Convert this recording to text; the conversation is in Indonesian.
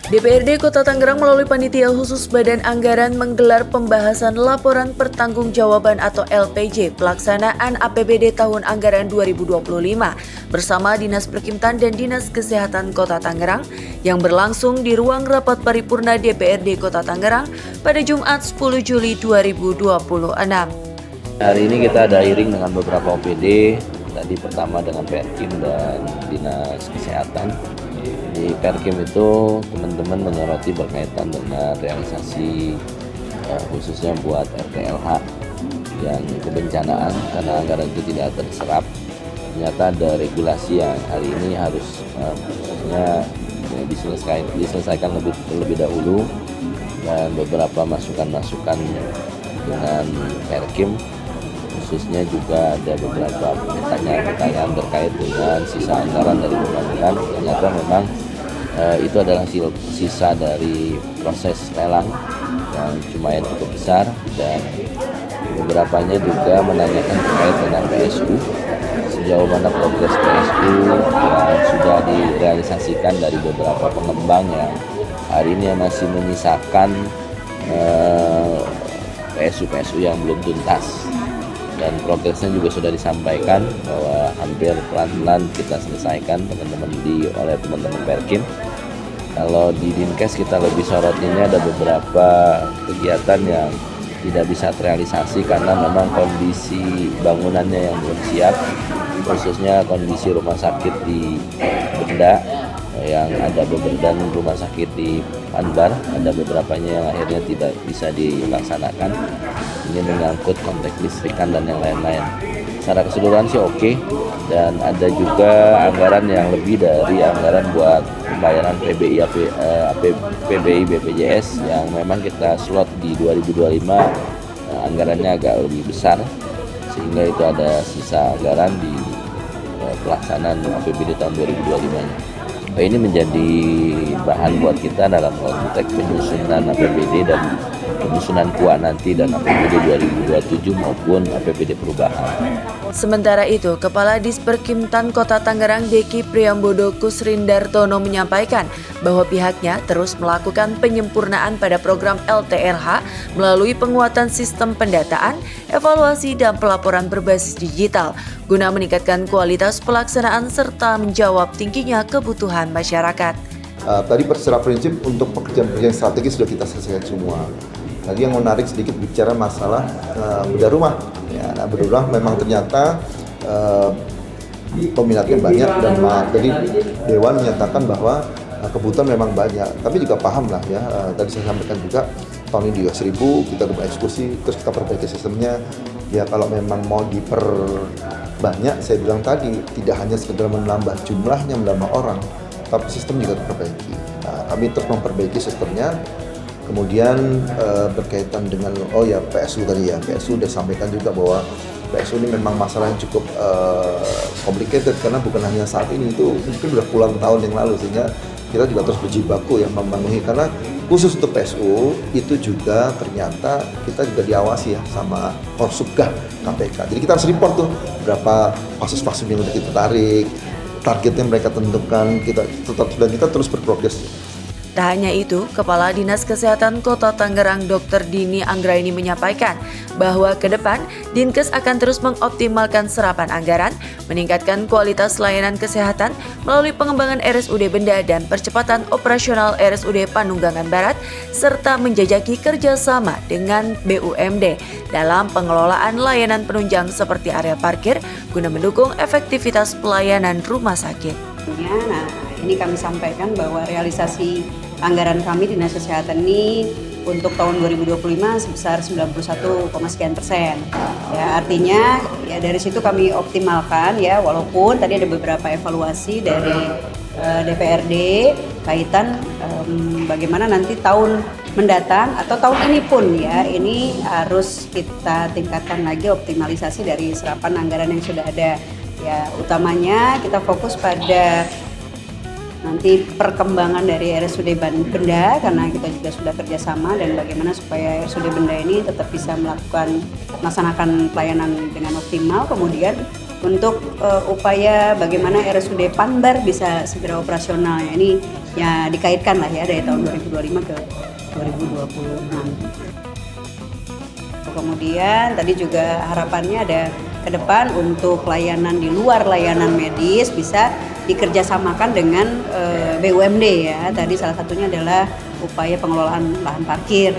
DPRD Kota Tangerang melalui Panitia Khusus Badan Anggaran menggelar pembahasan Laporan Pertanggungjawaban atau LPJ pelaksanaan APBD tahun anggaran 2025 bersama Dinas Perkimtan dan Dinas Kesehatan Kota Tangerang yang berlangsung di ruang rapat paripurna DPRD Kota Tangerang pada Jumat 10 Juli 2026. Hari ini kita ada hearing dengan beberapa OPD, tadi pertama dengan Perkim dan Dinas Kesehatan. Di Perkim itu teman-teman menyoroti berkaitan dengan realisasi khususnya buat RTLH yang kebencanaan karena anggaran itu tidak terserap. Ternyata ada regulasi yang hari ini harus diselesaikan lebih dahulu dan beberapa masukan-masukan dengan Perkim. Khususnya juga ada beberapa pertanyaan terkait dengan sisa anggaran dari pembangunan. Ternyata memang itu adalah sisa dari proses lelang yang lumayan cukup besar dan beberapanya juga menanyakan terkait dengan PSU. Sejauh mana progres PSU yang sudah direalisasikan dari beberapa pengembang yang hari ini masih menyisakan PSU yang belum tuntas. Dan progresnya juga sudah disampaikan bahwa hampir pelan-pelan kita selesaikan oleh teman-teman Perkim. Kalau di Dinkes kita lebih sorotinnya ada beberapa kegiatan yang tidak bisa terrealisasi karena memang kondisi bangunannya yang belum siap, khususnya kondisi rumah sakit di Benda yang ada dan rumah sakit di Panbar, ada beberapanya yang akhirnya tidak bisa dilaksanakan. Ini menyangkut konteks listrikan dan yang lain-lain. Secara keseluruhan sih oke. Dan ada juga anggaran yang lebih dari anggaran buat pembayaran PBI BPJS yang memang kita slot di 2025 anggarannya agak lebih besar, sehingga itu ada sisa anggaran di pelaksanaan APBD tahun 2025-nya. Ini menjadi bahan buat kita dalam konteks penyusunan APBD dan penyusunan KUA nanti dan APBD 2027 maupun APBD perubahan. Sementara itu, Kepala Disperkimtan Kota Tangerang Deki Priambodo Kusrindartono menyampaikan bahwa pihaknya terus melakukan penyempurnaan pada program LTRH melalui penguatan sistem pendataan, evaluasi dan pelaporan berbasis digital guna meningkatkan kualitas pelaksanaan serta menjawab tingginya kebutuhan masyarakat. Tadi secara prinsip untuk pekerjaan-pekerjaan strategis sudah kita selesaikan semua. Tadi yang menarik sedikit bicara masalah bedah rumah. Ya, nah, bedah rumah memang ternyata peminatnya banyak dan jadi Dewan menyatakan bahwa kebutuhan memang banyak. Tapi juga paham lah ya. Tadi saya sampaikan juga tahun ini juga 1000 kita udah eksekusi, terus kita perbaiki sistemnya. Ya kalau memang mau diperbanyak, saya bilang tadi tidak hanya sekedar menambah jumlahnya, menambah orang, tapi sistem juga diperbaiki. Nah, kami terus memperbaiki sistemnya. Kemudian berkaitan dengan PSU tadi ya, PSU sudah sampaikan juga bahwa PSU ini memang masalah yang cukup complicated karena bukan hanya saat ini, itu mungkin sudah puluhan tahun yang lalu, sehingga kita juga terus berjibaku yang memenuhi, karena khusus untuk PSU itu juga ternyata kita juga diawasi ya sama Korsubgah KPK. Jadi kita harus report tuh berapa kasus-kasus yang udah kita tarik, targetnya mereka tentukan, kita terus berprogres. Tak hanya itu, Kepala Dinas Kesehatan Kota Tangerang Dr. Dini Anggraini menyampaikan bahwa ke depan Dinkes akan terus mengoptimalkan serapan anggaran, meningkatkan kualitas layanan kesehatan melalui pengembangan RSUD Benda dan percepatan operasional RSUD Panunggangan Barat, serta menjajaki kerjasama dengan BUMD dalam pengelolaan layanan penunjang seperti area parkir guna mendukung efektivitas pelayanan rumah sakit. Nah, ini kami sampaikan bahwa realisasi anggaran kami Dinas Kesehatan ini untuk tahun 2025 sebesar 91,sekian%. Ya, artinya ya dari situ kami optimalkan ya, walaupun tadi ada beberapa evaluasi dari DPRD kaitan bagaimana nanti tahun mendatang atau tahun ini pun ya, ini harus kita tingkatkan lagi optimalisasi dari serapan anggaran yang sudah ada. Ya, utamanya kita fokus pada nanti perkembangan dari RSUD Benda, karena kita juga sudah kerjasama dan bagaimana supaya RSUD Benda ini tetap bisa melaksanakan pelayanan dengan optimal. Kemudian untuk upaya bagaimana RSUD Panbar bisa segera operasional. Ya, ini ya dikaitkan lah ya dari tahun 2025 ke 2026. Kemudian tadi juga harapannya ada ke depan untuk layanan di luar layanan medis bisa dikerjasamakan dengan BUMD ya. Tadi salah satunya adalah upaya pengelolaan lahan parkir.